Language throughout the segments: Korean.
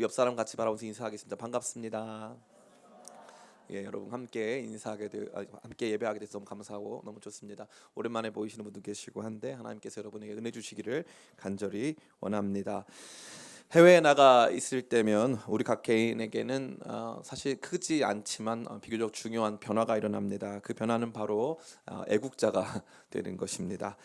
옆 사람 같이 바라보면서 인사하겠습니다. 반갑습니다. 예, 여러분 함께 예배하게 돼서 너무 감사하고 너무 좋습니다. 오랜만에 보이시는 분도 계시고 한데 하나님께서 여러분에게 은혜 주시기를 간절히 원합니다. 해외에 나가 있을 때면 우리 각 개인에게는 사실 크지 않지만 비교적 중요한 변화가 일어납니다. 그 변화는 바로 애국자가 되는 것입니다.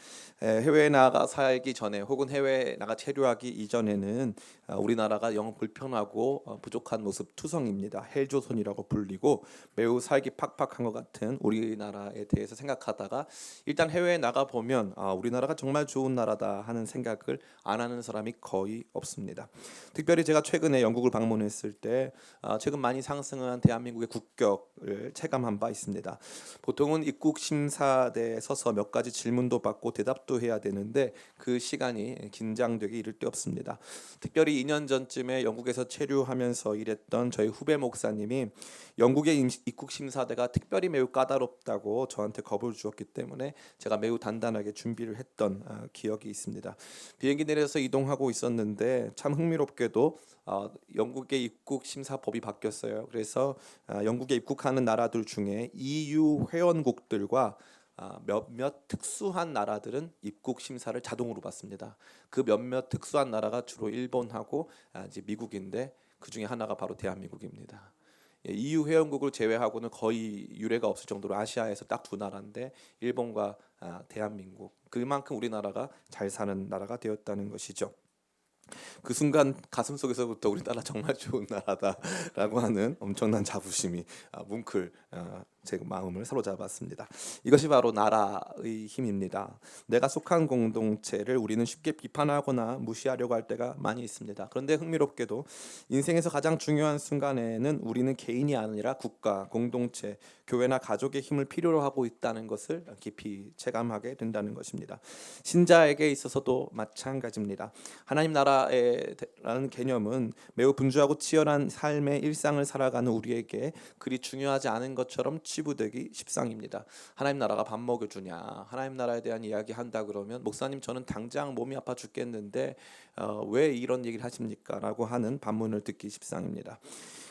해외에 나가 살기 전에 혹은 해외에 나가 체류하기 이전에는 우리나라가 영 불편하고 부족한 모습 투성입니다. 헬조선이라고 불리고 매우 살기 팍팍한 것 같은 우리나라에 대해서 생각하다가 일단 해외에 나가 보면 우리나라가 정말 좋은 나라다 하는 생각을 안 하는 사람이 거의 없습니다. 특별히 제가 최근에 영국을 방문했을 때 최근 많이 상승한 대한민국의 국격을 체감한 바 있습니다. 보통은 입국 심사대에 서서 몇 가지 질문도 받고 대답도 해야 되는데 그 시간이 긴장되기 이를 데 없습니다. 특별히 2년 전쯤에 영국에서 체류하면서 일했던 저희 후배 목사님이 영국의 입국 심사대가 특별히 매우 까다롭다고 저한테 겁을 주었기 때문에 제가 매우 단단하게 준비를 했던 기억이 있습니다. 비행기 내려서 이동하고 있었는데 참 흥미롭게도 영국의 입국 심사법이 바뀌었어요. 그래서 영국에 입국하는 나라들 중에 EU 회원국들과 몇몇 특수한 나라들은 입국 심사를 자동으로 받습니다. 그 몇몇 특수한 나라가 주로 일본하고 이제 미국인데 그 중에 하나가 바로 대한민국입니다. EU 회원국을 제외하고는 거의 유례가 없을 정도로 아시아에서 딱 두 나라인데 일본과 대한민국, 그만큼 우리나라가 잘 사는 나라가 되었다는 것이죠. 그 순간 가슴 속에서부터 우리나라 정말 좋은 나라다라고 하는 엄청난 자부심이 뭉클 제 마음을 사로잡았습니다. 이것이 바로 나라의 힘입니다. 내가 속한 공동체를 우리는 쉽게 비판하거나 무시하려고 할 때가 많이 있습니다. 그런데 흥미롭게도 인생에서 가장 중요한 순간에는 우리는 개인이 아니라 국가, 공동체, 교회나 가족의 힘을 필요로 하고 있다는 것을 깊이 체감하게 된다는 것입니다. 신자에게 있어서도 마찬가지입니다. 하나님 나라라는 개념은 매우 분주하고 치열한 삶의 일상을 살아가는 우리에게 그리 중요하지 않은 것처럼 치부되기 십상입니다. 하나님 나라가 밥 먹여주냐, 하나님 나라에 대한 이야기 한다 그러면 목사님 저는 당장 몸이 아파 죽겠는데 왜 이런 얘기를 하십니까? 라고 하는 반문을 듣기 십상입니다.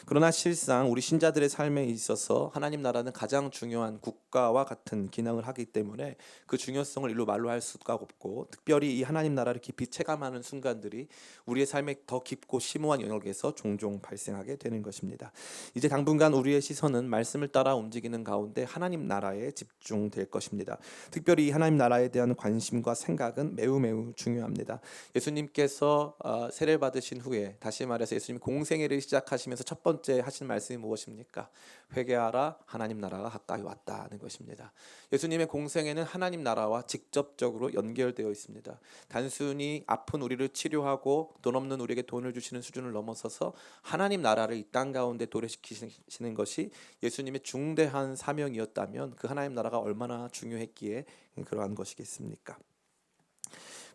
그러나 실상 우리 신자들의 삶에 있어서 하나님 나라는 가장 중요한 국가와 같은 기능을 하기 때문에 그 중요성을 일로 말로 할 수가 없고, 특별히 이 하나님 나라를 깊이 체감하는 순간들이 우리의 삶에 더 깊고 심오한 영역에서 종종 발생하게 되는 것입니다. 이제 당분간 우리의 시선은 말씀을 따라 움직이는 가운데 하나님 나라에 집중될 것입니다. 특별히 이 하나님 나라에 대한 관심과 생각은 매우 매우 중요합니다. 예수님께서 세례 받으신 후에, 다시 말해서 예수님 공생애를 시작하시면서 첫 번째 하신 말씀이 무엇입니까? 회개하라, 하나님 나라가 가까이 왔다는 것입니다. 예수님의 공생애는 하나님 나라와 직접적으로 연결되어 있습니다. 단순히 아픈 우리를 치료하고 돈 없는 우리에게 돈을 주시는 수준을 넘어서서 하나님 나라를 이 땅 가운데 도래시키시는 것이 예수님의 중대한 사명이었다면 그 하나님 나라가 얼마나 중요했기에 그러한 것이겠습니까?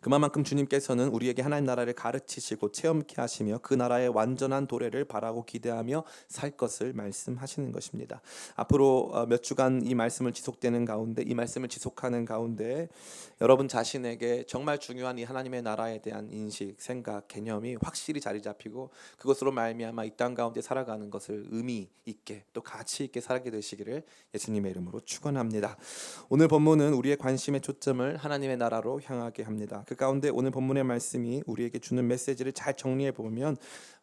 그만큼 주님께서는 우리에게 하나님 나라를 가르치시고 체험케 하시며 그 나라의 완전한 도래를 바라고 기대하며 살 것을 말씀하시는 것입니다. 앞으로 몇 주간 이 말씀을 지속하는 가운데 여러분 자신에게 정말 중요한 이 하나님의 나라에 대한 인식, 생각, 개념이 확실히 자리 잡히고 그것으로 말미암아 이 땅 가운데 살아가는 것을 의미 있게 또 가치 있게 살게 되시기를 예수님의 이름으로 축원합니다. 오늘 본문은 우리의 관심의 초점을 하나님의 나라로 향하게 합니다. 그 가운데 오늘 본문의 말씀이 우리에게 주는 메시지를 잘 정리해 보면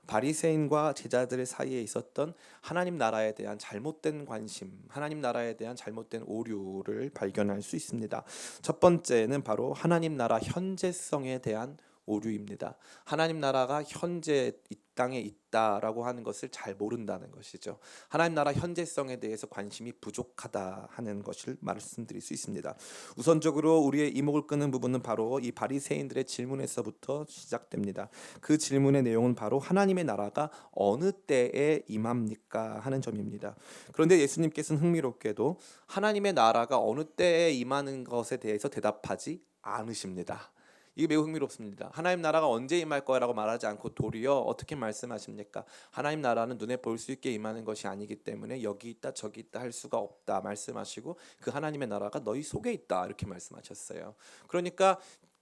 바리새인과 제자들 사이에 있었던 하나님 나라에 대한 잘못된 관심, 하나님 나라에 대한 잘못된 오류를 발견할 수 있습니다. 첫 번째는 바로 하나님 나라 현재성에 대한 오류입니다. 하나님 나라가 현재 이 땅에 있다라고 하는 것을 잘 모른다는 것이죠. 하나님 나라 현재성에 대해서 관심이 부족하다 하는 것을 말씀드릴 수 있습니다. 우선적으로 우리의 이목을 끄는 부분은 바로 이 바리새인들의 질문에서부터 시작됩니다. 그 질문의 내용은 바로 하나님의 나라가 어느 때에 임합니까 하는 점입니다. 그런데 예수님께서는 흥미롭게도 하나님의 나라가 어느 때에 임하는 것에 대해서 대답하지 않으십니다. 이게 매우 흥미롭습니다. 하나님 나라가 언제 임할 거라고 말하지 않고 도리어 어떻게 말씀하십니까? 하나님 나라는 눈에 볼 수 있게 임하는 것이 아니기 때문에 여기 있다 저기 있다 할 수가 없다 말씀하시고 그 하나님의 나라가 너희 속에 있다 이렇게 말씀하셨어요. 그러니까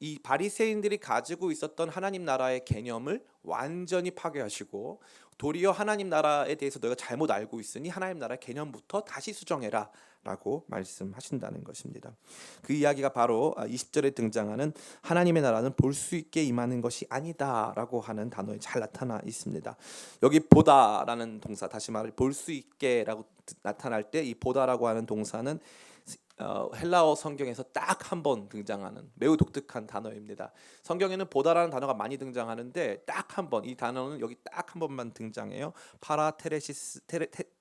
이 바리새인들이 가지고 있었던 하나님 나라의 개념을 완전히 파괴하시고 도리어 하나님 나라에 대해서 너희가 잘못 알고 있으니 하나님 나라의 개념부터 다시 수정해라 라고 말씀하신다는 것입니다. 그 이야기가 바로 20절에 등장하는 하나님의 나라는 볼 수 있게 임하는 것이 아니다 라고 하는 단어에 잘 나타나 있습니다. 여기 보다라는 동사, 다시 말해 볼 수 있게 라고 나타날 때 이 보다라고 하는 동사는 헬라어 성경에서 딱 한 번 등장하는 매우 독특한 단어입니다. 성경에는 보다라는 단어가 많이 등장하는데 딱 한 번, 이 단어는 여기 딱 한 번만 등장해요.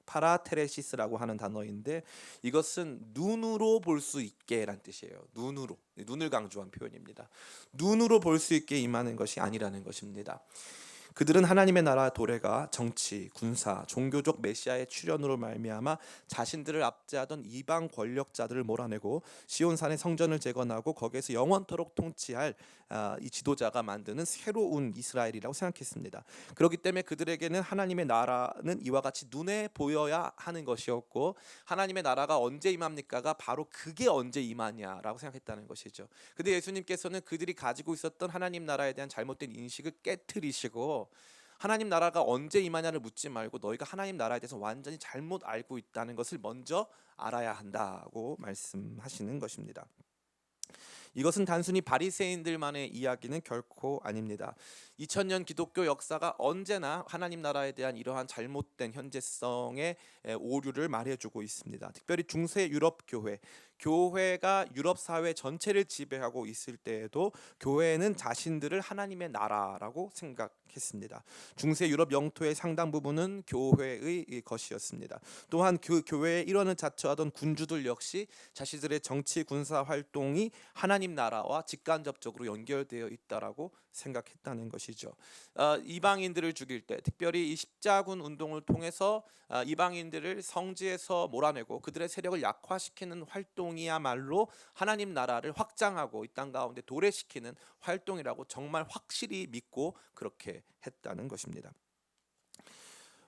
파라테레시스라고 하는 단어인데 이것은 눈으로 볼 수 있게란 뜻이에요. 눈으로, 눈을 강조한 표현입니다. 눈으로 볼 수 있게 임하는 것이 아니라는 것입니다. 그들은 하나님의 나라 도래가 정치, 군사, 종교적 메시아의 출현으로 말미암아 자신들을 압제하던 이방 권력자들을 몰아내고 시온산의 성전을 재건하고 거기에서 영원토록 통치할 이 지도자가 만드는 새로운 이스라엘이라고 생각했습니다. 그렇기 때문에 그들에게는 하나님의 나라는 이와 같이 눈에 보여야 하는 것이었고 하나님의 나라가 언제 임합니까가 바로 그게 언제 임하냐라고 생각했다는 것이죠. 근데 예수님께서는 그들이 가지고 있었던 하나님 나라에 대한 잘못된 인식을 깨트리시고 하나님 나라가 언제 임하냐를 묻지 말고 너희가 하나님 나라에 대해서 완전히 잘못 알고 있다는 것을 먼저 알아야 한다고 말씀하시는 것입니다. 이것은 단순히 바리새인들만의 이야기는 결코 아닙니다. 2000년 기독교 역사가 언제나 하나님 나라에 대한 이러한 잘못된 현재성의 오류를 말해주고 있습니다. 특별히 중세 유럽 교회가 유럽 사회 전체를 지배하고 있을 때에도 교회는 자신들을 하나님의 나라라고 생각했습니다. 중세 유럽 영토의 상당 부분은 교회의 것이었습니다. 또한 그 교회의 일원을 자처하던 군주들 역시 자신들의 정치 군사 활동이 하나님 나라와 직간접적으로 연결되어 있다라고 생각했다는 것이죠. 이방인들을 죽일 때 특별히 이 십자군 운동을 통해서 이방인들을 성지에서 몰아내고 그들의 세력을 약화시키는 활동이야말로 하나님 나라를 확장하고 이 땅 가운데 도래시키는 활동이라고 정말 확실히 믿고 그렇게 했다는 것입니다.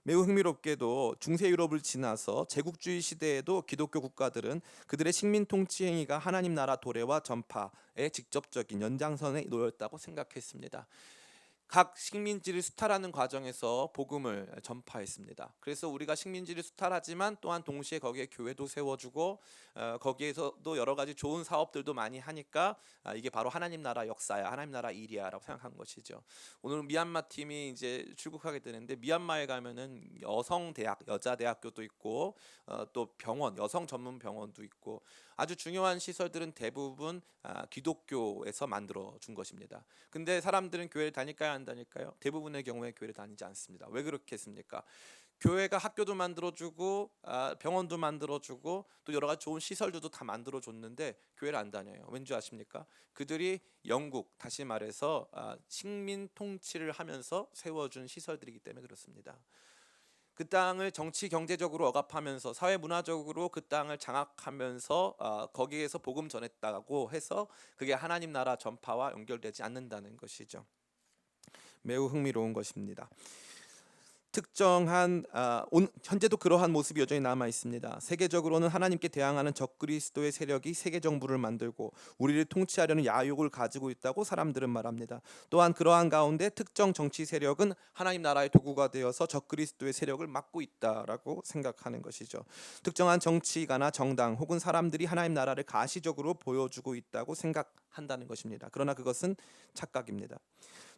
매우 흥미롭게도 중세 유럽을 지나서 제국주의 시대에도 기독교 국가들은 그들의 식민 통치 행위가 하나님 나라 도래와 전파의 직접적인 연장선에 놓였다고 생각했습니다. 각 식민지를 수탈하는 과정에서 복음을 전파했습니다. 그래서 우리가 식민지를 수탈하지만 또한 동시에 거기에 교회도 세워주고 거기에서도 여러 가지 좋은 사업들도 많이 하니까 이게 바로 하나님 나라 역사야, 하나님 나라 일이야라고 생각한 것이죠. 오늘 미얀마 팀이 이제 출국하게 되는데 미얀마에 가면은 여성 대학, 여자 대학교도 있고 또 병원, 여성 전문 병원도 있고 아주 중요한 시설들은 대부분 기독교에서 만들어 준 것입니다. 근데 사람들은 교회를 다닐까요, 안 다닐까요? 대부분의 경우에 교회를 다니지 않습니다. 왜 그렇겠습니까? 교회가 학교도 만들어주고 병원도 만들어주고 또 여러 가지 좋은 시설들도 다 만들어줬는데 교회를 안 다녀요. 왠지 아십니까? 그들이 영국, 다시 말해서 식민 통치를 하면서 세워준 시설들이기 때문에 그렇습니다. 그 땅을 정치 경제적으로 억압하면서 사회 문화적으로 그 땅을 장악하면서 거기에서 복음 전했다고 해서 그게 하나님 나라 전파와 연결되지 않는다는 것이죠. 매우 흥미로운 것입니다. 특정한 현재도 그러한 모습이 여전히 남아 있습니다. 세계적으로는 하나님께 대항하는 적그리스도의 세력이 세계 정부를 만들고 우리를 통치하려는 야욕을 가지고 있다고 사람들은 말합니다. 또한 그러한 가운데 특정 정치 세력은 하나님 나라의 도구가 되어서 적그리스도의 세력을 막고 있다라고 생각하는 것이죠. 특정한 정치가나 정당 혹은 사람들이 하나님 나라를 가시적으로 보여주고 있다고 생각한다는 것입니다. 그러나 그것은 착각입니다.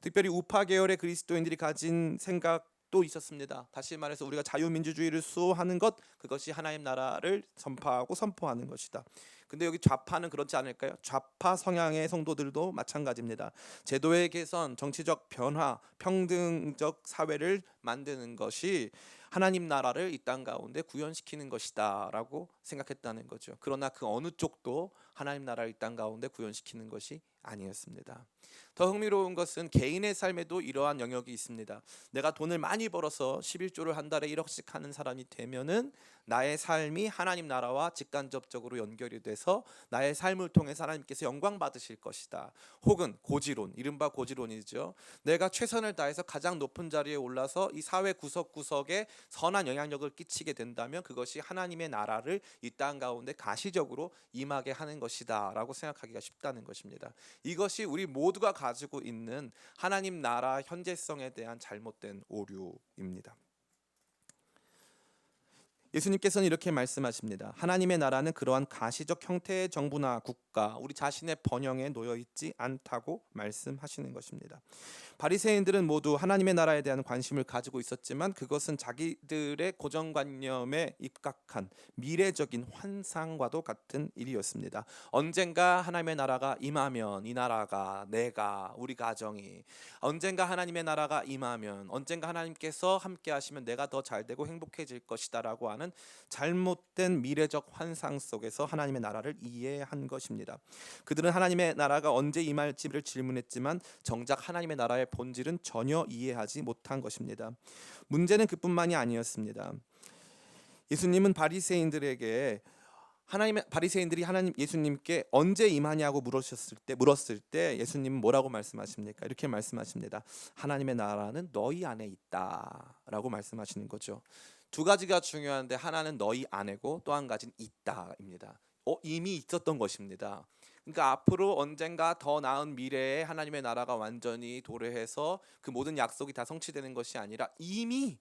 특별히 우파 계열의 그리스도인들이 가진 생각 또 있었습니다. 다시 말해서 우리가 자유민주주의를 수호하는 것, 그것이 하나님 나라를 전파하고 선포하는 것이다. 근데 여기 좌파는 그렇지 않을까요? 좌파 성향의 성도들도 마찬가지입니다. 제도의 개선, 정치적 변화, 평등적 사회를 만드는 것이 하나님 나라를 이 땅 가운데 구현시키는 것이다라고 생각했다는 거죠. 그러나 그 어느 쪽도 하나님 나라를 이 땅 가운데 구현시키는 것이 아니었습니다. 더 흥미로운 것은 개인의 삶에도 이러한 영역이 있습니다. 내가 돈을 많이 벌어서 11조를 한 달에 1억씩 하는 사람이 되면은 나의 삶이 하나님 나라와 직간접적으로 연결이 돼서 나의 삶을 통해서 하나님께서 영광 받으실 것이다. 혹은 고지론, 이른바 고지론이죠. 내가 최선을 다해서 가장 높은 자리에 올라서 이 사회 구석구석에 선한 영향력을 끼치게 된다면 그것이 하나님의 나라를 이 땅 가운데 가시적으로 임하게 하는 것이다 라고 생각하기가 쉽다는 것입니다. 이것이 우리 모두가 가지고 있는 하나님 나라 현재성에 대한 잘못된 오류입니다. 예수님께서는 이렇게 말씀하십니다. 하나님의 나라는 그러한 가시적 형태의 정부나 국가, 우리 자신의 번영에 놓여 있지 않다고 말씀하시는 것입니다. 바리새인들은 모두 하나님의 나라에 대한 관심을 가지고 있었지만 그것은 자기들의 고정관념에 입각한 미래적인 환상과도 같은 일이었습니다. 언젠가 하나님의 나라가 임하면 이 나라가, 내가, 우리 가정이, 언젠가 하나님의 나라가 임하면, 언젠가 하나님께서 함께 하시면 내가 더 잘되고 행복해질 것이다 라고 하는 잘못된 미래적 환상 속에서 하나님의 나라를 이해한 것입니다. 그들은 하나님의 나라가 언제 임할지를 질문했지만 정작 하나님의 나라의 본질은 전혀 이해하지 못한 것입니다. 문제는 그뿐만이 아니었습니다. 예수님은 바리새인들이 하나님 예수님께 언제 임하냐고 물었을 때 예수님은 뭐라고 말씀하십니까? 이렇게 말씀하십니다. 하나님의 나라는 너희 안에 있다라고 말씀하시는 거죠. 두 가지가 중요한데 하나는 너희 안에고 또 한 가지는 있다입니다. 이미 있었던 것입니다. 그러니까 앞으로 언젠가 더 나은 미래에 하나님의 나라가 완전히 도래해서 그 모든 약속이 다 성취되는 것이 아니라 이미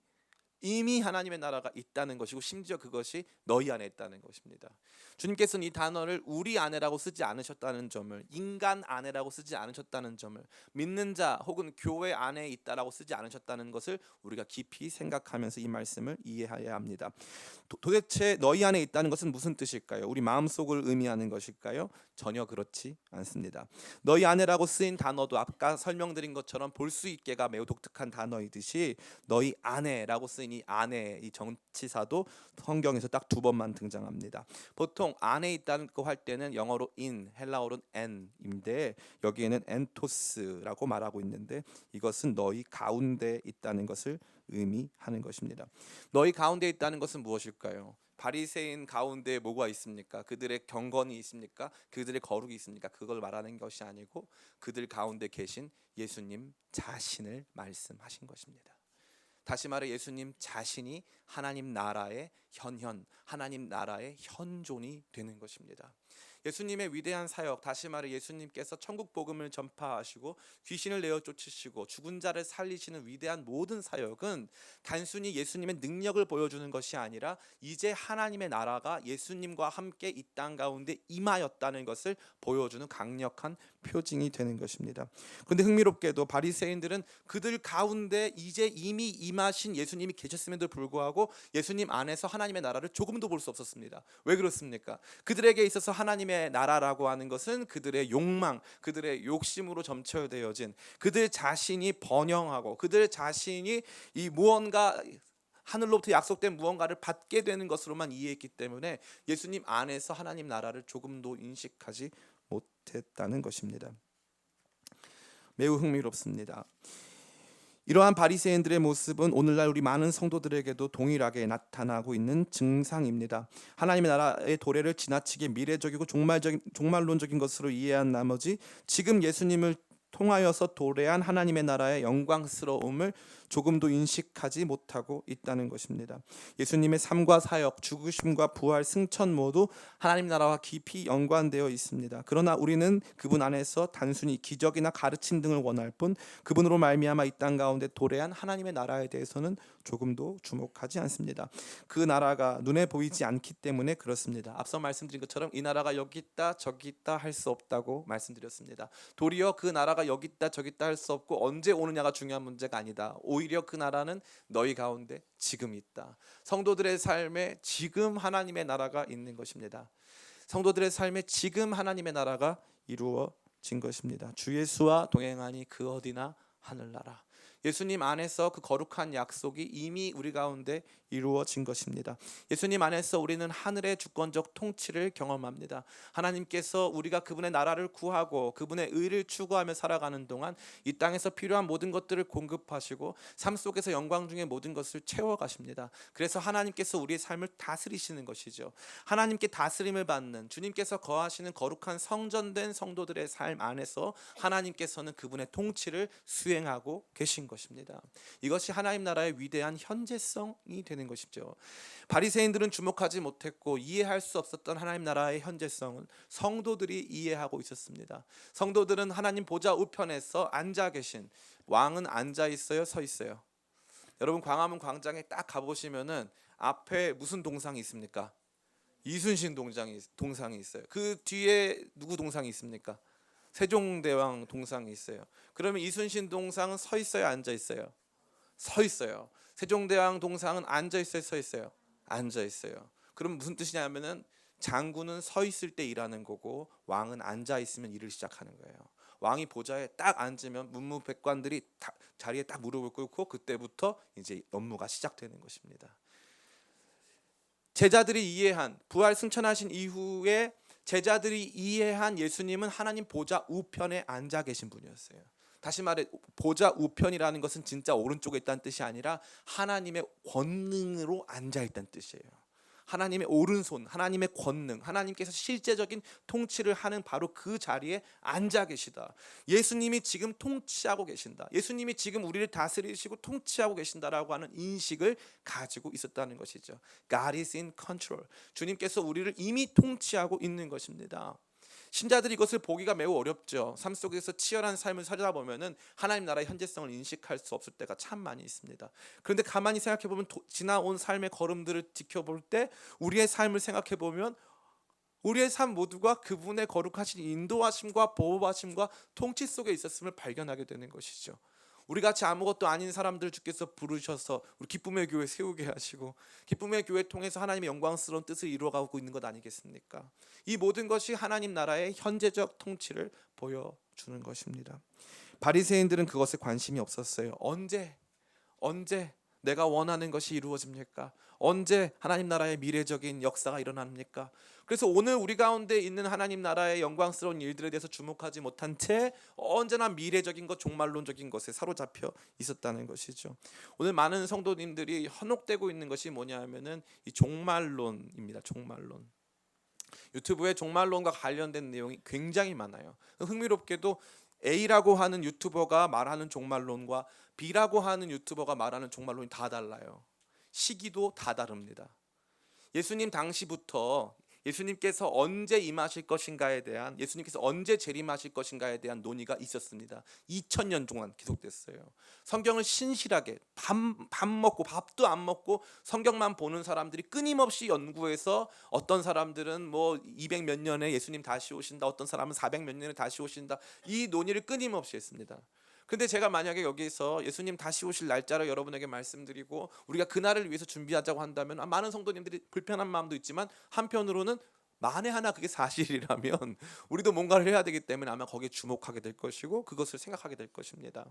하나님의 나라가 있다는 것이고 심지어 그것이 너희 안에 있다는 것입니다. 주님께서는 이 단어를 우리 안에라고 쓰지 않으셨다는 점을, 인간 안에라고 쓰지 않으셨다는 점을, 믿는 자 혹은 교회 안에 있다라고 쓰지 않으셨다는 것을 우리가 깊이 생각하면서 이 말씀을 이해해야 합니다. 도대체 너희 안에 있다는 것은 무슨 뜻일까요? 우리 마음속을 의미하는 것일까요? 전혀 그렇지 않습니다. 너희 안에라고 쓰인 단어도 아까 설명드린 것처럼 볼 수 있게가 매우 독특한 단어이듯이 너희 안에라고 쓰인 이 안에, 이 정치사도 성경에서 딱 두 번만 등장합니다. 보통 안에 있다는 거 할 때는 영어로 in, 헬라어로는 en인데 여기에는 엔토스라고 말하고 있는데 이것은 너희 가운데 있다는 것을 의미하는 것입니다. 너희 가운데 있다는 것은 무엇일까요? 바리새인 가운데 뭐가 있습니까? 그들의 경건이 있습니까? 그들의 거룩이 있습니까? 그걸 말하는 것이 아니고 그들 가운데 계신 예수님 자신을 말씀하신 것입니다. 다시 말해 예수님 자신이 하나님 나라의 현현, 하나님 나라의 현존이 되는 것입니다. 예수님의 위대한 사역, 다시 말해 예수님께서 천국 복음을 전파하시고 귀신을 내어 쫓으시고 죽은 자를 살리시는 위대한 모든 사역은 단순히 예수님의 능력을 보여주는 것이 아니라 이제 하나님의 나라가 예수님과 함께 이 땅 가운데 임하였다는 것을 보여주는 강력한 표징이 되는 것입니다. 그런데 흥미롭게도 바리새인들은 그들 가운데 이제 이미 임하신 예수님이 계셨음에도 불구하고 예수님 안에서 하나님의 나라를 조금도 볼 수 없었습니다. 왜 그렇습니까? 그들에게 있어서 하나님의 나라라고 하는 것은 그들의 욕망, 그들의 욕심으로 점철되어진, 그들 자신이 번영하고 그들 자신이 이 무언가 하늘로부터 약속된 무언가를 받게 되는 것으로만 이해했기 때문에 예수님 안에서 하나님 나라를 조금도 인식하지 못했다는 것입니다. 매우 흥미롭습니다. 이러한 바리새인들의 모습은 오늘날 우리 많은 성도들에게도 동일하게 나타나고 있는 증상입니다. 하나님의 나라의 도래를 지나치게 미래적이고 종말론적인 것으로 이해한 나머지 지금 예수님을 통하여서 도래한 하나님의 나라의 영광스러움을 조금도 인식하지 못하고 있다는 것입니다. 예수님의 삶과 사역, 죽으심과 부활, 승천 모두 하나님 나라와 깊이 연관되어 있습니다. 그러나 우리는 그분 안에서 단순히 기적이나 가르침 등을 원할 뿐 그분으로 말미암아 이 땅 가운데 도래한 하나님의 나라에 대해서는 조금도 주목하지 않습니다. 그 나라가 눈에 보이지 않기 때문에 그렇습니다. 앞서 말씀드린 것처럼 이 나라가 여기 있다 저기 있다 할 수 없다고 말씀드렸습니다. 도리어 그 나라가 여기 있다 저기 있다 할 수 없고 언제 오느냐가 중요한 문제가 아니다. 오히려 그 나라는 너희 가운데 지금 있다. 성도들의 삶에 지금 하나님의 나라가 있는 것입니다. 성도들의 삶에 지금 하나님의 나라가 이루어진 것입니다. 주 예수와 동행하니 그 어디나 하늘나라. 예수님 안에서 그 거룩한 약속이 이미 우리 가운데 이루어진 것입니다. 예수님 안에서 우리는 하늘의 주권적 통치를 경험합니다. 하나님께서 우리가 그분의 나라를 구하고 그분의 의를 추구하며 살아가는 동안 이 땅에서 필요한 모든 것들을 공급하시고 삶 속에서 영광 중에 모든 것을 채워가십니다. 그래서 하나님께서 우리의 삶을 다스리시는 것이죠. 하나님께 다스림을 받는 주님께서 거하시는 거룩한 성전된 성도들의 삶 안에서 하나님께서는 그분의 통치를 수행하고 계신 것입니다. 이것이 하나님 나라의 위대한 현재성이 되는 것이죠. 바리새인들은 주목하지 못했고 이해할 수 없었던 하나님 나라의 현재성은 성도들이 이해하고 있었습니다. 성도들은 하나님 보좌 우편에서 앉아 계신, 왕은 앉아 있어요, 서 있어요? 여러분 광화문 광장에 딱 가보시면은 앞에 무슨 동상이 있습니까? 이순신 동상이 있어요. 그 뒤에 누구 동상이 있습니까? 세종대왕 동상이 있어요. 그러면 이순신 동상은 서 있어요, 앉아 있어요? 서 있어요. 세종대왕 동상은 앉아 있어요, 서 있어요? 앉아 있어요. 그럼 무슨 뜻이냐면은 장군은 서 있을 때 일하는 거고 왕은 앉아 있으면 일을 시작하는 거예요. 왕이 보좌에 딱 앉으면 문무백관들이 자리에 딱 무릎을 꿇고 그때부터 이제 업무가 시작되는 것입니다. 제자들이 이해한 부활 승천하신 이후에 제자들이 이해한 예수님은 하나님 보좌 우편에 앉아 계신 분이었어요. 다시 말해 보좌 우편이라는 것은 진짜 오른쪽에 있다는 뜻이 아니라 하나님의 권능으로 앉아 있다는 뜻이에요. 하나님의 오른손, 하나님의 권능, 하나님께서 실제적인 통치를 하는 바로 그 자리에 앉아 계시다. 예수님이 지금 통치하고 계신다. 예수님이 지금 우리를 다스리시고 통치하고 계신다라고 하는 인식을 가지고 있었다는 것이죠. God is in control. 주님께서 우리를 이미 통치하고 있는 것입니다. 신자들이 이것을 보기가 매우 어렵죠. 삶 속에서 치열한 삶을 살다 보면은 하나님 나라의 현재성을 인식할 수 없을 때가 참 많이 있습니다. 그런데 가만히 생각해 보면 지나온 삶의 걸음들을 지켜볼 때 우리의 삶을 생각해 보면 우리의 삶 모두가 그분의 거룩하신 인도하심과 보호하심과 통치 속에 있었음을 발견하게 되는 것이죠. 우리 같이 아무것도 아닌 사람들 주께서 부르셔서 우리 기쁨의 교회 세우게 하시고 기쁨의 교회 통해서 하나님의 영광스러운 뜻을 이루어가고 있는 것 아니겠습니까? 이 모든 것이 하나님 나라의 현재적 통치를 보여주는 것입니다. 바리새인들은 그것에 관심이 없었어요. 언제 내가 원하는 것이 이루어집니까? 언제 하나님 나라의 미래적인 역사가 일어납니까? 그래서 오늘 우리 가운데 있는 하나님 나라의 영광스러운 일들에 대해서 주목하지 못한 채 언제나 미래적인 것, 종말론적인 것에 사로잡혀 있었다는 것이죠. 오늘 많은 성도님들이 현혹되고 있는 것이 뭐냐면은 이 종말론입니다. 종말론. 유튜브에 종말론과 관련된 내용이 굉장히 많아요. 흥미롭게도 A라고 하는 유튜버가 말하는 종말론과 B라고 하는 유튜버가 말하는 종말론이 다 달라요. 시기도 다 다릅니다. 예수님 당시부터 예수님께서 언제 임하실 것인가에 대한, 예수님께서 언제 재림하실 것인가에 대한 논의가 있었습니다. 2000년 동안 계속됐어요. 성경을 신실하게 밥 먹고 밥도 안 먹고 성경만 보는 사람들이 끊임없이 연구해서 어떤 사람들은 뭐 200 몇 년에 예수님 다시 오신다, 어떤 사람은 400 몇 년에 다시 오신다, 이 논의를 끊임없이 했습니다. 근데 제가 만약에 여기서 예수님 다시 오실 날짜를 여러분에게 말씀드리고 우리가 그날을 위해서 준비하자고 한다면 많은 성도님들이 불편한 마음도 있지만 한편으로는 만에 하나 그게 사실이라면 우리도 뭔가를 해야 되기 때문에 아마 거기에 주목하게 될 것이고 그것을 생각하게 될 것입니다.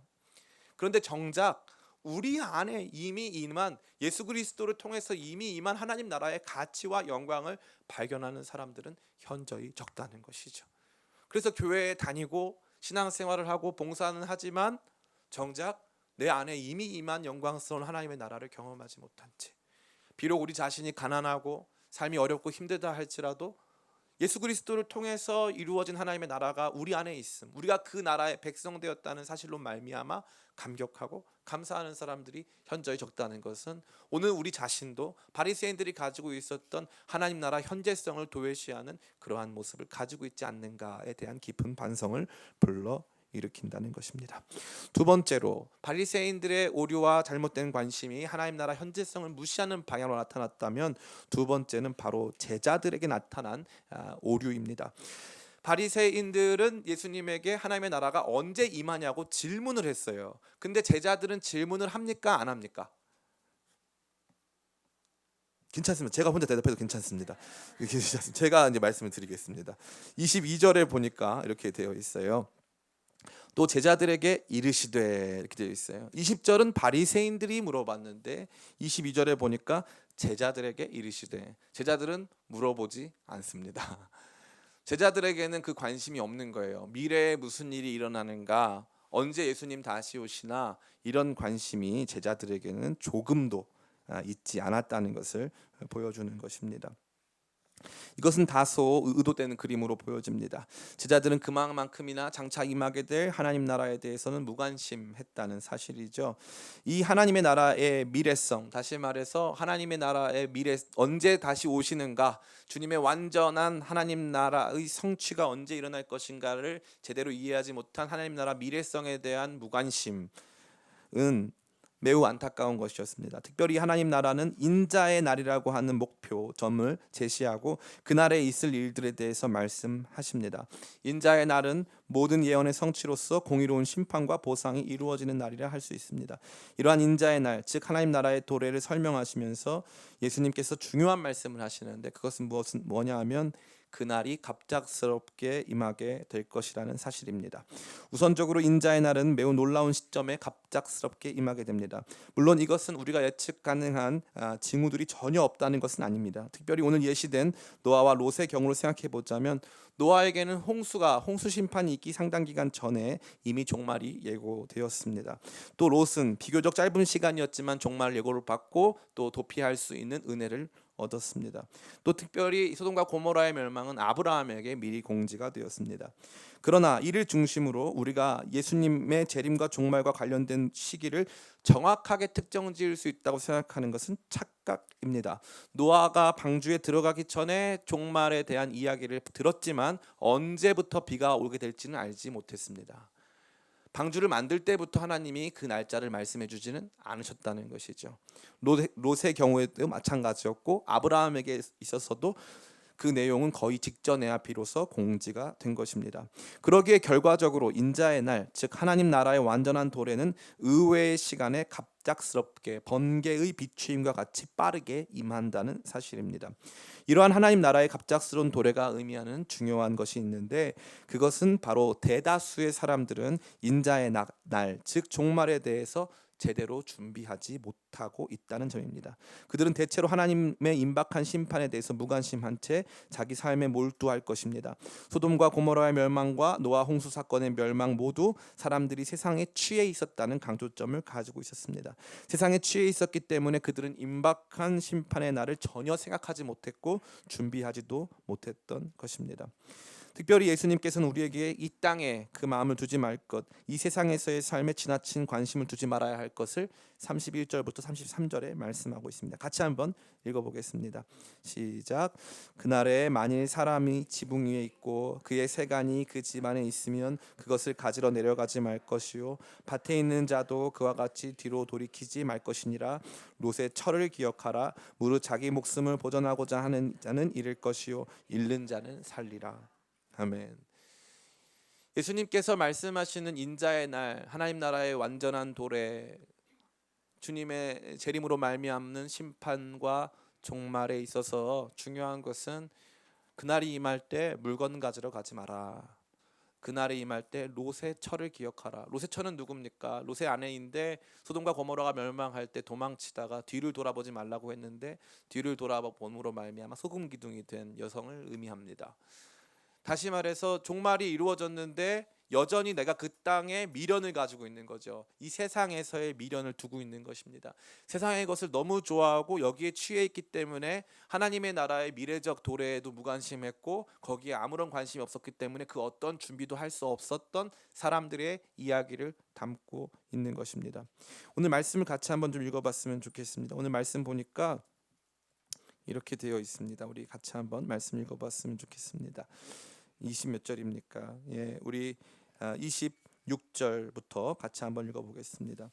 그런데 정작 우리 안에 이미 임한 예수 그리스도를 통해서 이미 임한 하나님 나라의 가치와 영광을 발견하는 사람들은 현저히 적다는 것이죠. 그래서 교회에 다니고 신앙생활을 하고 봉사는 하지만 정작 내 안에 이미 임한 영광스러운 하나님의 나라를 경험하지 못한 채 비록 우리 자신이 가난하고 삶이 어렵고 힘들다 할지라도 예수 그리스도를 통해서 이루어진 하나님의 나라가 우리 안에 있음, 우리가 그 나라의 백성 되었다는 사실로 말미암아 감격하고 감사하는 사람들이 현저히 적다는 것은 오늘 우리 자신도 바리새인들이 가지고 있었던 하나님 나라 현재성을 도외시하는 그러한 모습을 가지고 있지 않는가에 대한 깊은 반성을 불러일으킨다는 것입니다. 두 번째로 바리새인들의 오류와 잘못된 관심이 하나님 나라 현재성을 무시하는 방향으로 나타났다면 두 번째는 바로 제자들에게 나타난 오류입니다. 바리새인들은 예수님에게 하나님의 나라가 언제 임하냐고 질문을 했어요. 근데 제자들은 질문을 합니까? 안 합니까? 괜찮습니다. 제가 혼자 대답해도 괜찮습니다. 제가 이제 말씀을 드리겠습니다. 22절에 보니까 이렇게 되어 있어요. 또 제자들에게 이르시되 이렇게 되어 있어요. 20절은 바리새인들이 물어봤는데 22절에 보니까 제자들에게 이르시되, 제자들은 물어보지 않습니다. 제자들에게는 그 관심이 없는 거예요. 미래에 무슨 일이 일어나는가, 언제 예수님 다시 오시나, 이런 관심이 제자들에게는 조금도 있지 않았다는 것을 보여주는 것입니다. 이것은 다소 의도되는 그림으로 보여집니다. 제자들은 그만큼이나 장차 임하게 될 하나님 나라에 대해서는 무관심했다는 사실이죠. 이 하나님의 나라의 미래성, 다시 말해서 하나님의 나라의 미래, 언제 다시 오시는가, 주님의 완전한 하나님 나라의 성취가 언제 일어날 것인가를 제대로 이해하지 못한 하나님 나라 미래성에 대한 무관심은 매우 안타까운 것이었습니다. 특별히 하나님 나라는 인자의 날이라고 하는 목표점을 제시하고 그날에 있을 일들에 대해서 말씀하십니다. 인자의 날은 모든 예언의 성취로서 공의로운 심판과 보상이 이루어지는 날이라 할 수 있습니다. 이러한 인자의 날, 즉 하나님 나라의 도래를 설명하시면서 예수님께서 중요한 말씀을 하시는데, 그것은 뭐냐 하면 그날이 갑작스럽게 임하게 될 것이라는 사실입니다. 우선적으로 인자의 날은 매우 놀라운 시점에 갑작스럽게 임하게 됩니다. 물론 이것은 우리가 예측 가능한 징후들이 전혀 없다는 것은 아닙니다. 특별히 오늘 예시된 노아와 롯의 경우를 생각해 보자면, 노아에게는 홍수 심판이 있기 상당 기간 전에 이미 종말이 예고되었습니다. 또 롯은 비교적 짧은 시간이었지만 종말 예고를 받고 또 도피할 수 있는 은혜를 얻었습니다. 또 특별히 소돔과 고모라의 멸망은 아브라함에게 미리 공지가 되었습니다. 그러나 이를 중심으로 우리가 예수님의 재림과 종말과 관련된 시기를 정확하게 특정 지을 수 있다고 생각하는 것은 착각입니다. 노아가 방주에 들어가기 전에 종말에 대한 이야기를 들었지만 언제부터 비가 오게 될지는 알지 못했습니다. 방주를 만들 때부터 하나님이 그 날짜를 말씀해 주지는 않으셨다는 것이죠. 롯의 경우에도 마찬가지였고, 아브라함에게 있어서도 그 내용은 거의 직전에야 비로소 공지가 된 것입니다. 그러기에 결과적으로 인자의 날, 즉 하나님 나라의 완전한 도래는 의외의 시간에 갑작스럽게 번개의 비추임과 같이 빠르게 임한다는 사실입니다. 이러한 하나님 나라의 갑작스러운 도래가 의미하는 중요한 것이 있는데, 그것은 바로 대다수의 사람들은 인자의 날, 즉 종말에 대해서 제대로 준비하지 못하고 있다는 점입니다. 그들은 대체로 하나님의 임박한 심판에 대해서 무관심한 채 자기 삶에 몰두할 것입니다. 소돔과 고모라의 멸망과 노아 홍수 사건의 멸망 모두 사람들이 세상에 취해 있었다는 강조점을 가지고 있었습니다. 세상에 취해 있었기 때문에 그들은 임박한 심판의 날을 전혀 생각하지 못했고 준비하지도 못했던 것입니다. 특별히 예수님께서는 우리에게 이 땅에 그 마음을 두지 말 것, 이 세상에서의 삶에 지나친 관심을 두지 말아야 할 것을 31절부터 33절에 말씀하고 있습니다. 같이 한번 읽어보겠습니다. 시작. 그날에 만일 사람이 지붕 위에 있고 그의 세간이 그 집 안에 있으면 그것을 가지러 내려가지 말 것이요, 밭에 있는 자도 그와 같이 뒤로 돌이키지 말 것이니라. 롯의 철을 기억하라. 무릇 자기 목숨을 보전하고자 하는 자는 잃을 것이요, 잃는 자는 살리라. 아멘. 예수님께서 말씀하시는 인자의 날, 하나님 나라의 완전한 도래, 주님의 재림으로 말미암는 심판과 종말에 있어서 중요한 것은 그날이 임할 때 물건 가지러 가지 마라. 그날이 임할 때 롯의 철을 기억하라. 롯의 철은 누굽니까? 롯의 아내인데 소돔과 고모라가 멸망할 때 도망치다가 뒤를 돌아보지 말라고 했는데 뒤를 돌아봄으로 말미암아 소금 기둥이 된 여성을 의미합니다. 다시 말해서 종말이 이루어졌는데 여전히 내가 그 땅에 미련을 가지고 있는 거죠. 이 세상에서의 미련을 두고 있는 것입니다. 세상의 것을 너무 좋아하고 여기에 취해 있기 때문에 하나님의 나라의 미래적 도래에도 무관심했고 거기에 아무런 관심이 없었기 때문에 그 어떤 준비도 할 수 없었던 사람들의 이야기를 담고 있는 것입니다. 오늘 말씀을 같이 한번 좀 읽어봤으면 좋겠습니다. 오늘 말씀 보니까 이렇게 되어 있습니다. 우리 같이 한번 말씀 읽어봤으면 좋겠습니다. 20 몇 절입니까? 예, 우리 26절부터 같이 한번 읽어보겠습니다.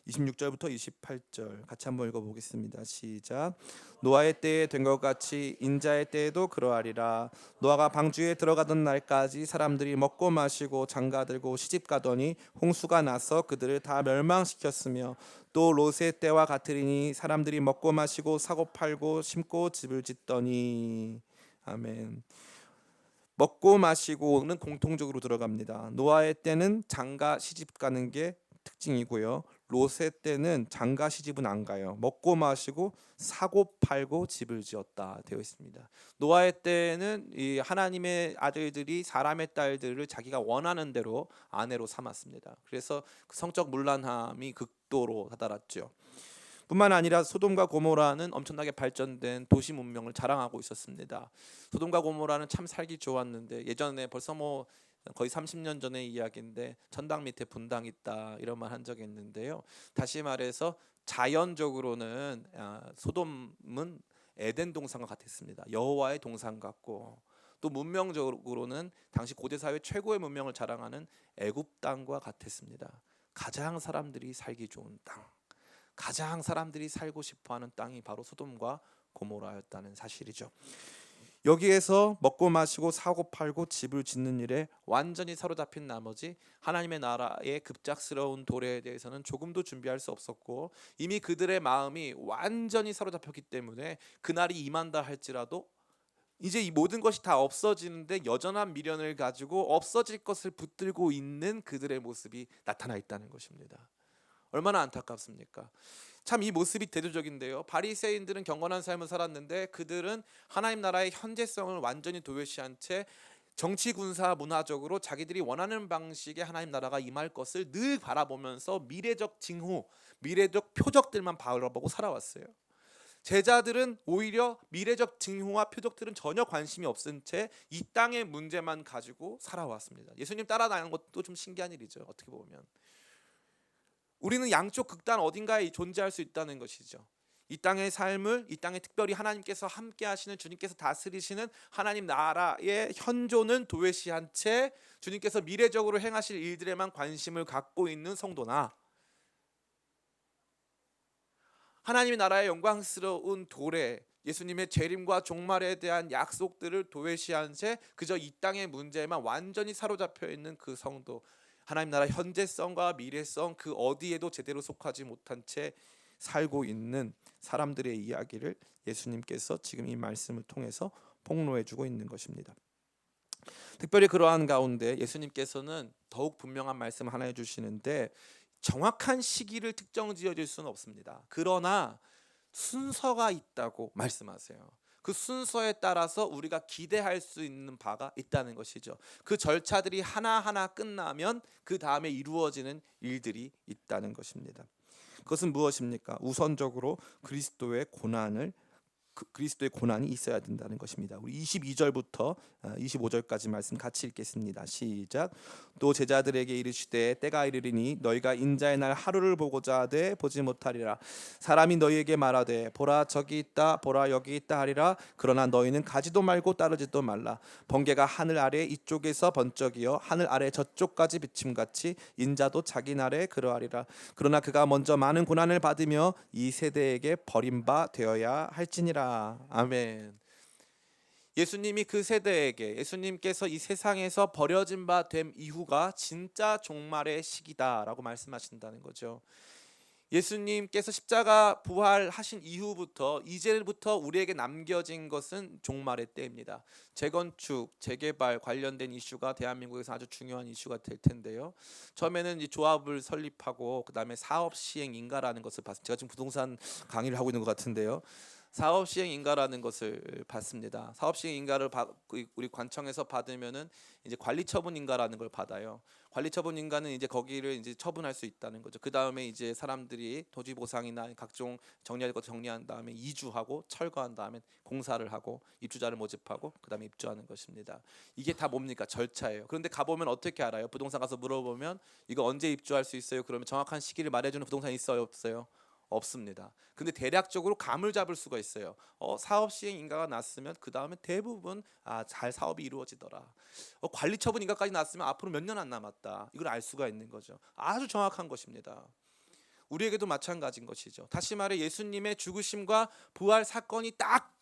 26절부터 28절 같이 한번 읽어보겠습니다. 시작. 노아의 때에 된 것 같이 인자의 때에도 그러하리라. 노아가 방주에 들어가던 날까지 사람들이 먹고 마시고 장가들고 시집가더니 홍수가 나서 그들을 다 멸망시켰으며, 또 롯의 때와 같으리니 사람들이 먹고 마시고 사고 팔고 심고 집을 짓더니. 아멘. 먹고 마시고는 공통적으로 들어갑니다. 노아의 때는 장가 시집 가는 게 특징이고요. 롯의 때는 장가 시집은 안 가요. 먹고 마시고 사고 팔고 집을 지었다 되어 있습니다. 노아의 때는 이 하나님의 아들들이 사람의 딸들을 자기가 원하는 대로 아내로 삼았습니다. 그래서 그 성적 문란함이 극도로 다다랐죠. 뿐만 아니라 소돔과 고모라는 엄청나게 발전된 도시 문명을 자랑하고 있었습니다. 소돔과 고모라는 참 살기 좋았는데 예전에 벌써 거의 30년 전의 이야기인데 천당 밑에 분당 있다 이런 말 한 적이 있는데요. 다시 말해서 자연적으로는 소돔은 에덴 동산과 같았습니다. 여호와의 동산 같고 또 문명적으로는 당시 고대 사회 최고의 문명을 자랑하는 애굽 땅과 같았습니다. 가장 사람들이 살기 좋은 땅, 가장 사람들이 살고 싶어하는 땅이 바로 소돔과 고모라였다는 사실이죠. 여기에서 먹고 마시고 사고 팔고 집을 짓는 일에 완전히 사로잡힌 나머지 하나님의 나라의 급작스러운 도래에 대해서는 조금도 준비할 수 없었고 이미 그들의 마음이 완전히 사로잡혔기 때문에 그날이 임한다 할지라도 이제 이 모든 것이 다 없어지는데 여전한 미련을 가지고 없어질 것을 붙들고 있는 그들의 모습이 나타나 있다는 것입니다. 얼마나 안타깝습니까? 참 이 모습이 대조적인데요. 바리새인들은 경건한 삶을 살았는데 그들은 하나님 나라의 현재성을 완전히 도외시한 채 정치 군사 문화적으로 자기들이 원하는 방식의 하나님 나라가 임할 것을 늘 바라보면서 미래적 징후, 미래적 표적들만 바라보고 살아왔어요. 제자들은 오히려 미래적 징후와 표적들은 전혀 관심이 없은 채 이 땅의 문제만 가지고 살아왔습니다. 예수님 따라다니는 것도 좀 신기한 일이죠. 어떻게 보면 우리는 양쪽 극단 어딘가에 존재할 수 있다는 것이죠. 이 땅의 삶을, 이 땅에 특별히 하나님께서 함께 하시는, 주님께서 다스리시는 하나님 나라의 현존은 도외시한 채 주님께서 미래적으로 행하실 일들에만 관심을 갖고 있는 성도나 하나님의 나라의 영광스러운 도래, 예수님의 재림과 종말에 대한 약속들을 도외시한 채 그저 이 땅의 문제에만 완전히 사로잡혀 있는 그 성도, 하나님 나라 현재성과 미래성 그 어디에도 제대로 속하지 못한 채 살고 있는 사람들의 이야기를 예수님께서 지금 이 말씀을 통해서 폭로해주고 있는 것입니다. 특별히 그러한 가운데 예수님께서는 더욱 분명한 말씀 하나 해주시는데 정확한 시기를 특정 지어줄 수는 없습니다. 그러나 순서가 있다고 말씀하세요. 그 순서에 따라서 우리가 기대할 수 있는 바가 있다는 것이죠. 그 절차들이 하나하나 끝나면 그 다음에 이루어지는 일들이 있다는 것입니다. 그것은 무엇입니까? 우선적으로 그리스도의 고난이 있어야 된다는 것입니다. 우리 22절부터 25절까지 말씀 같이 읽겠습니다. 시작. 또 제자들에게 이르시되 때가 이르리니 너희가 인자의 날 하루를 보고자 하되 보지 못하리라. 사람이 너희에게 말하되 보라 저기 있다 보라 여기 있다 하리라. 그러나 너희는 가지도 말고 따르지도 말라. 번개가 하늘 아래 이쪽에서 번쩍이어 하늘 아래 저쪽까지 비침같이 인자도 자기 날에 그러하리라. 그러나 그가 먼저 많은 고난을 받으며 이 세대에게 버림바 되어야 할지니라. 아멘. 예수님이 그 세대에게, 예수님께서 이 세상에서 버려진 바 됨 이후가 진짜 종말의 시기다라고 말씀하신다는 거죠. 예수님께서 십자가 부활하신 이후부터 이제부터 우리에게 남겨진 것은 종말의 때입니다. 재건축, 재개발 관련된 이슈가 대한민국에서 아주 중요한 이슈가 될 텐데요. 처음에는 이 조합을 설립하고 그다음에 사업 시행 인가라는 것을 봤습니다. 제가 지금 부동산 강의를 하고 있는 것 같은데요. 사업 시행 인가라는 것을 받습니다. 사업 시행 인가를 우리 관청에서 받으면은 이제 관리 처분 인가라는 걸 받아요. 관리 처분 인가는 이제 거기를 이제 처분할 수 있다는 거죠. 그 다음에 이제 사람들이 토지 보상이나 각종 정리할 것 정리한 다음에 이주하고 철거한 다음에 공사를 하고 입주자를 모집하고 그 다음에 입주하는 것입니다. 이게 다 뭡니까? 절차예요. 그런데 가보면 어떻게 알아요? 부동산 가서 물어보면 이거 언제 입주할 수 있어요? 그러면 정확한 시기를 말해주는 부동산이 있어요? 없어요? 없습니다. 근데 대략적으로 감을 잡을 수가 있어요. 사업 시행 인가가 났으면 그 다음에 대부분 잘 사업이 이루어지더라. 관리 처분 인가까지 났으면 앞으로 몇 년 안 남았다. 이걸 알 수가 있는 거죠. 아주 정확한 것입니다. 우리에게도 마찬가지인 것이죠. 다시 말해 예수님의 죽으심과 부활 사건이 딱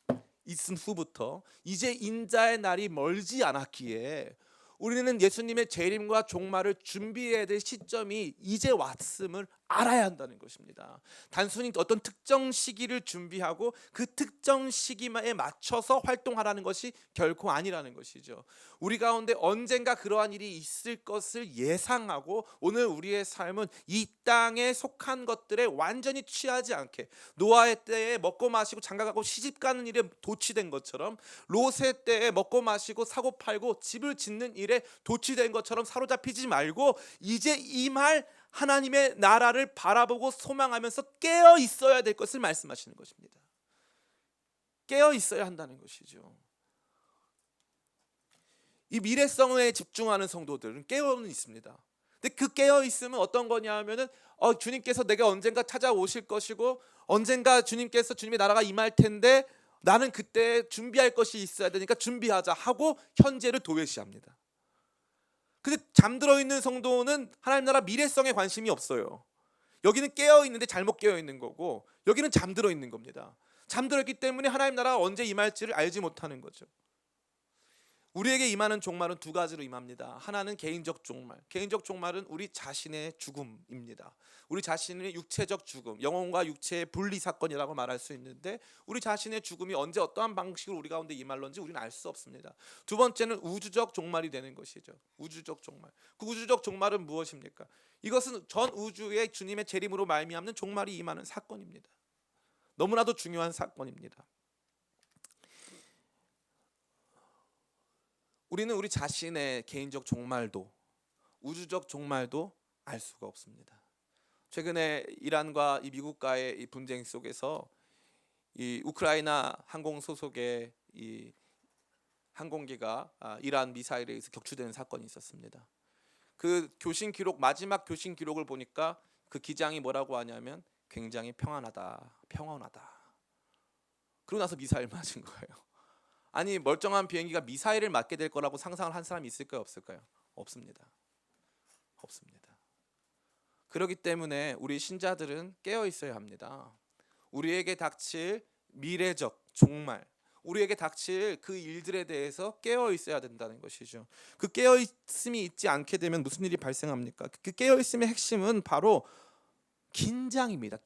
있은 후부터 이제 인자의 날이 멀지 않았기에 우리는 예수님의 재림과 종말을 준비해야 될 시점이 이제 왔음을 알아야 한다는 것입니다. 단순히 어떤 특정 시기를 준비하고 그 특정 시기에 맞춰서 활동하라는 것이 결코 아니라는 것이죠. 우리 가운데 언젠가 그러한 일이 있을 것을 예상하고 오늘 우리의 삶은 이 땅에 속한 것들에 완전히 취하지 않게, 노아의 때에 먹고 마시고 장가가고 시집가는 일에 도취된 것처럼, 롯의 때에 먹고 마시고 사고 팔고 집을 짓는 일에 도취된 것처럼 사로잡히지 말고 이제 이 말 하나님의 나라를 바라보고 소망하면서 깨어 있어야 될 것을 말씀하시는 것입니다. 깨어 있어야 한다는 것이죠. 이 미래성에 집중하는 성도들은 깨어는 있습니다. 근데 그 깨어 있음은 어떤 거냐면은 주님께서 내가 언젠가 찾아오실 것이고 언젠가 주님의 나라가 임할 텐데 나는 그때 준비할 것이 있어야 되니까 준비하자 하고 현재를 도외시합니다. 근데 잠들어 있는 성도는 하나님 나라 미래성에 관심이 없어요. 여기는 깨어 있는데 잘못 깨어 있는 거고 여기는 잠들어 있는 겁니다. 잠들어 있기 때문에 하나님 나라가 언제 임할지를 알지 못하는 거죠. 우리에게 임하는 종말은 두 가지로 임합니다. 하나는 개인적 종말. 개인적 종말은 우리 자신의 죽음입니다. 우리 자신의 육체적 죽음, 영혼과 육체의 분리 사건이라고 말할 수 있는데 우리 자신의 죽음이 언제 어떠한 방식으로 우리 가운데 임할런지 우리는 알 수 없습니다. 두 번째는 우주적 종말이 되는 것이죠. 우주적 종말. 그 우주적 종말은 무엇입니까? 이것은 전 우주의 주님의 재림으로 말미암는 종말이 임하는 사건입니다. 너무나도 중요한 사건입니다. 우리는 우리 자신의 개인적 종말도 우주적 종말도 알 수가 없습니다. 최근에 이란과 이 미국과의 이 분쟁 속에서 이 우크라이나 항공 소속의 이 항공기가 이란 미사일에 의해서 격추되는 사건이 있었습니다. 그 교신 기록, 마지막 교신 기록을 보니까 그 기장이 뭐라고 하냐면 굉장히 평안하다. 그러고 나서 미사일 맞은 거예요. 아니 멀쩡한 비행기가 미사일을 맞게 될 거라고 상상을 한 사람이 있을까요, 없을까요? 없습니다. 그렇기 때문에 우리 신자들은 깨어 있어야 합니다. 우리에게 닥칠 미래적 종말, 우리에게 닥칠 그 일들에 대해서 깨어 있어야 된다는 것이죠. 그 깨어 있음이 있지 않게 되면 무슨 일이 발생합니까? 그 깨어 있음의 핵심은 바로 긴장입니다.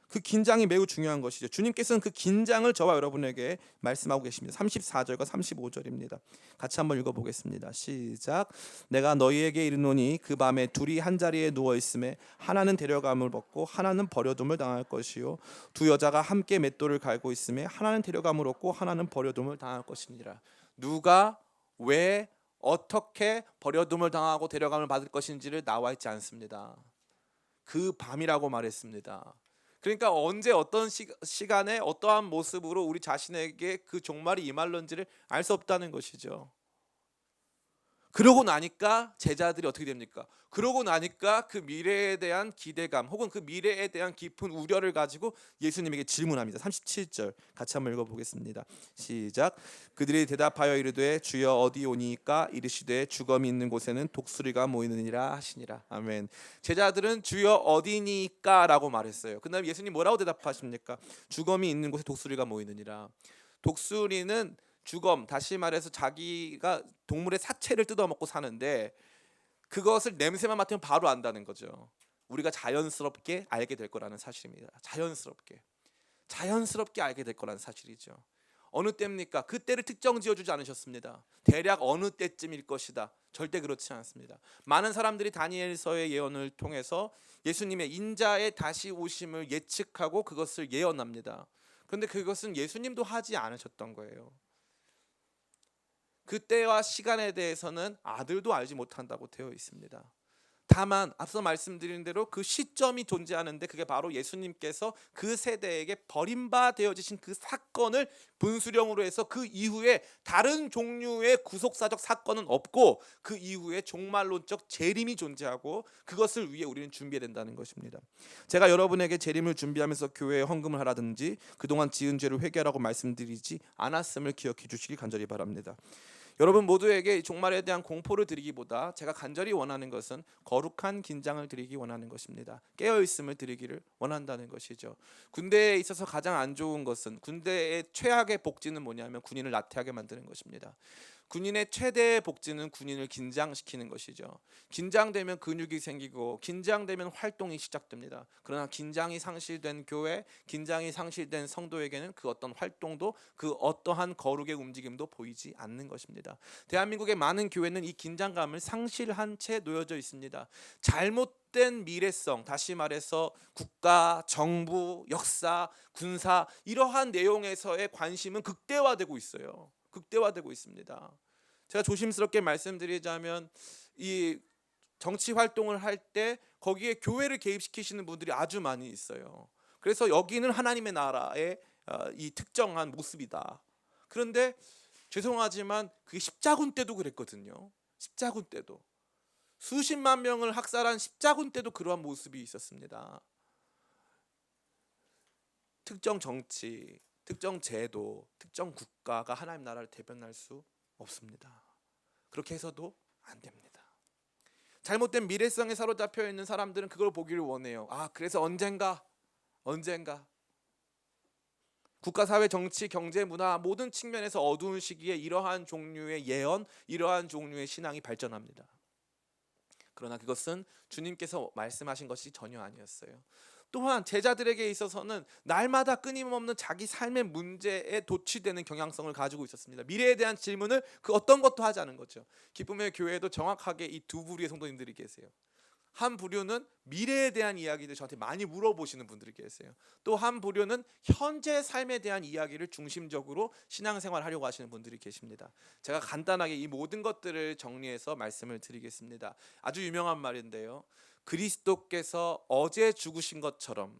그 긴장이 매우 중요한 것이죠. 주님께서는 그 긴장을 저와 여러분에게 말씀하고 계십니다. 34절과 35절입니다. 같이 한번 읽어보겠습니다. 시작. 내가 너희에게 이르노니 그 밤에 둘이 한 자리에 누워 있음에 하나는 데려감을 얻고 하나는 버려둠을 당할 것이요 두 여자가 함께 맷돌을 갈고 있음에 하나는 데려감을 얻고 하나는 버려둠을 당할 것이니라. 누가 왜 어떻게 버려둠을 당하고 데려감을 받을 것인지를 나와 있지 않습니다. 그 밤이라고 말했습니다. 그러니까 언제 어떤 시간에 어떠한 모습으로 우리 자신에게 그 종말이 임할런지를 알 수 없다는 것이죠. 그러고 나니까 제자들이 어떻게 됩니까? 그러고 나니까 그 미래에 대한 기대감 혹은 그 미래에 대한 깊은 우려를 가지고 예수님에게 질문합니다. 37절 같이 한번 읽어보겠습니다. 시작. 그들이 대답하여 이르되 주여 어디 오니까 이르시되 주검이 있는 곳에는 독수리가 모이느니라 하시니라. 아멘. 제자들은 주여 어디니까 라고 말했어요. 그 다음에 예수님 뭐라고 대답하십니까? 주검이 있는 곳에 독수리가 모이느니라. 독수리는 주검, 다시 말해서 자기가 동물의 사체를 뜯어먹고 사는데 그것을 냄새만 맡으면 바로 안다는 거죠. 우리가 자연스럽게 알게 될 거라는 사실입니다. 자연스럽게 알게 될 거라는 사실이죠. 어느 때입니까? 그 때를 특정 지어주지 않으셨습니다. 대략 어느 때쯤일 것이다. 절대 그렇지 않습니다. 많은 사람들이 다니엘서의 예언을 통해서 예수님의 인자의 다시 오심을 예측하고 그것을 예언합니다. 그런데 그것은 예수님도 하지 않으셨던 거예요. 그때와 시간에 대해서는 아들도 알지 못한다고 되어 있습니다. 다만 앞서 말씀드린 대로 그 시점이 존재하는데 그게 바로 예수님께서 그 세대에게 버림받아지신 그 사건을 분수령으로 해서 그 이후에 다른 종류의 구속사적 사건은 없고 그 이후에 종말론적 재림이 존재하고 그것을 위해 우리는 준비해야 된다는 것입니다. 제가 여러분에게 재림을 준비하면서 교회에 헌금을 하라든지 그동안 지은 죄를 회개하라고 말씀드리지 않았음을 기억해 주시기 간절히 바랍니다. 여러분 모두에게 종말에 대한 공포를 드리기보다 제가 간절히 원하는 것은 거룩한 긴장을 드리기 원하는 것입니다. 깨어있음을 드리기를 원한다는 것이죠. 군대에 있어서 가장 안 좋은 것은 군대의 최악의 복지는 뭐냐면 군인을 나태하게 만드는 것입니다. 군인의 최대 복지는 군인을 긴장시키는 것이죠. 긴장되면 근육이 생기고 긴장되면 활동이 시작됩니다. 그러나 긴장이 상실된 교회, 긴장이 상실된 성도에게는 그 어떤 활동도 그 어떠한 거룩의 움직임도 보이지 않는 것입니다. 대한민국의 많은 교회는 이 긴장감을 상실한 채 놓여져 있습니다. 잘못된 미래성, 다시 말해서 국가, 정부, 역사, 군사 이러한 내용에서의 관심은 극대화되고 있어요. 극대화되고 있습니다. 제가 조심스럽게 말씀드리자면 이 정치 활동을 할 때 거기에 교회를 개입시키시는 분들이 아주 많이 있어요. 그래서 여기는 하나님의 나라의 이 특정한 모습이다. 그런데 죄송하지만 그게 십자군 때도 그랬거든요. 십자군 때도 수십만 명을 학살한 십자군 때도 그러한 모습이 있었습니다. 특정 정치, 특정 제도, 특정 국가가 하나님 나라를 대변할 수 없습니다. 그렇게 해서도 안 됩니다. 잘못된 미래성에 사로잡혀 있는 사람들은 그걸 보기를 원해요. 그래서 언젠가 국가, 사회, 정치, 경제, 문화 모든 측면에서 어두운 시기에 이러한 종류의 예언, 이러한 종류의 신앙이 발전합니다. 그러나 그것은 주님께서 말씀하신 것이 전혀 아니었어요. 또한 제자들에게 있어서는 날마다 끊임없는 자기 삶의 문제에 도취되는 경향성을 가지고 있었습니다. 미래에 대한 질문을 그 어떤 것도 하지 않은 거죠. 기쁨의 교회에도 정확하게 이 두 부류의 성도님들이 계세요. 한 부류는 미래에 대한 이야기를 저한테 많이 물어보시는 분들이 계세요. 또 한 부류는 현재 삶에 대한 이야기를 중심적으로 신앙생활 하려고 하시는 분들이 계십니다. 제가 간단하게 이 모든 것들을 정리해서 말씀을 드리겠습니다. 아주 유명한 말인데요. 그리스도께서 어제 죽으신 것처럼,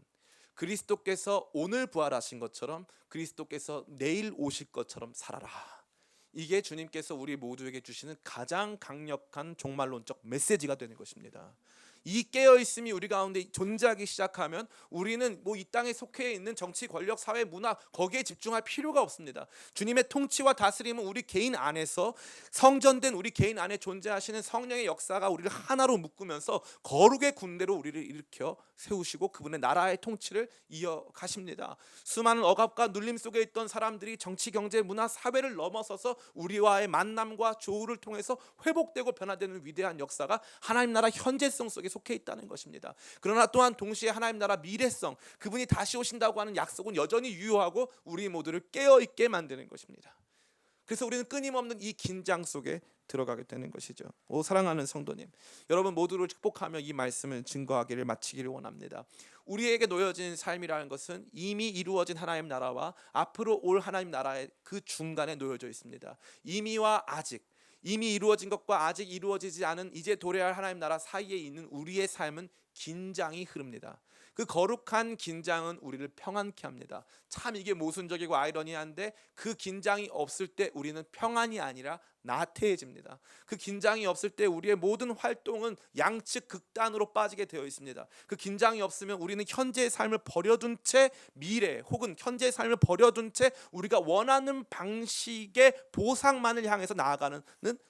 그리스도께서 오늘 부활하신 것처럼, 그리스도께서 내일 오실 것처럼 살아라. 이게 주님께서 우리 모두에게 주시는 가장 강력한 종말론적 메시지가 되는 것입니다. 이 깨어있음이 우리 가운데 존재하기 시작하면 우리는 이 땅에 속해 있는 정치, 권력, 사회, 문화 거기에 집중할 필요가 없습니다. 주님의 통치와 다스림은 우리 개인 안에서 성전된 우리 개인 안에 존재하시는 성령의 역사가 우리를 하나로 묶으면서 거룩의 군대로 우리를 일으켜 세우시고 그분의 나라의 통치를 이어가십니다. 수많은 억압과 눌림 속에 있던 사람들이 정치, 경제, 문화, 사회를 넘어서서 우리와의 만남과 조우를 통해서 회복되고 변화되는 위대한 역사가 하나님 나라 현재성 속에 속해 있다는 것입니다. 그러나 또한 동시에 하나님 나라 미래성, 그분이 다시 오신다고 하는 약속은 여전히 유효하고 우리 모두를 깨어있게 만드는 것입니다. 그래서 우리는 끊임없는 이 긴장 속에 들어가게 되는 것이죠. 사랑하는 성도님, 여러분 모두를 축복하며 이 말씀을 증거하기를 마치기를 원합니다. 우리에게 놓여진 삶이라는 것은 이미 이루어진 하나님 나라와 앞으로 올 하나님 나라의 그 중간에 놓여져 있습니다. 이미와 아직, 이미 이루어진 것과 아직 이루어지지 않은 이제 도래할 하나님 나라 사이에 있는 우리의 삶은 긴장이 흐릅니다. 그 거룩한 긴장은 우리를 평안케 합니다. 참 이게 모순적이고 아이러니한데 그 긴장이 없을 때 우리는 평안이 아니라 나태해집니다. 그 긴장이 없을 때 우리의 모든 활동은 양측 극단으로 빠지게 되어 있습니다. 그 긴장이 없으면 우리는 현재의 삶을 버려둔 채 미래 혹은 현재의 삶을 버려둔 채 우리가 원하는 방식의 보상만을 향해서 나아가는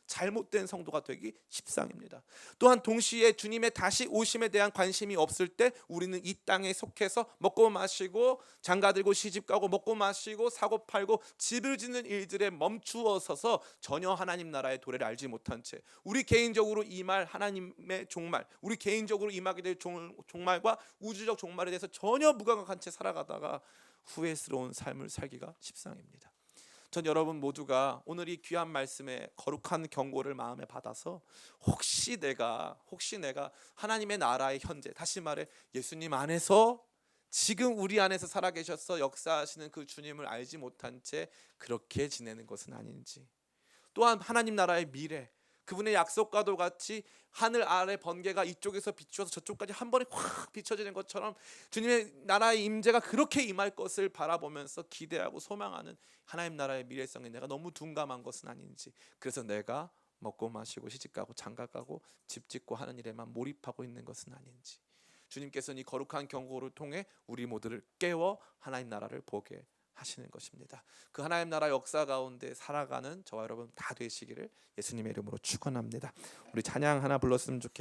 잘못된 성도가 되기 십상입니다. 또한 동시에 주님의 다시 오심에 대한 관심이 없을 때 우리는 이 땅에 속해서 먹고 마시고 장가들고 시집가고 먹고 마시고 사고 팔고 집을 짓는 일들에 멈추어 서서 전혀 하나님 나라의 도래를 알지 못한 채 우리 개인적으로 임할 하나님의 종말, 우리 개인적으로 임하게 될 종말과 우주적 종말에 대해서 전혀 무감각한 채 살아가다가 후회스러운 삶을 살기가 십상입니다. 전 여러분 모두가 오늘 이 귀한 말씀에 거룩한 경고를 마음에 받아서 혹시 내가 하나님의 나라의 현재, 다시 말해 예수님 안에서 지금 우리 안에서 살아계셔서 역사하시는 그 주님을 알지 못한 채 그렇게 지내는 것은 아닌지, 또한 하나님 나라의 미래, 그분의 약속과도 같이 하늘 아래 번개가 이쪽에서 비추어서 저쪽까지 한 번에 확 비춰지는 것처럼 주님의 나라의 임재가 그렇게 임할 것을 바라보면서 기대하고 소망하는 하나님 나라의 미래성에 내가 너무 둔감한 것은 아닌지, 그래서 내가 먹고 마시고 시집가고 장가가고 집 짓고 하는 일에만 몰입하고 있는 것은 아닌지, 주님께서는 이 거룩한 경고를 통해 우리 모두를 깨워 하나님 나라를 보게 하시는 것입니다. 그 하나님 나라 역사 가운데 살아가는 저와 여러분 다 되시기를 예수님의 이름으로 축원합니다. 우리 찬양 하나 불렀으면 좋겠습니다.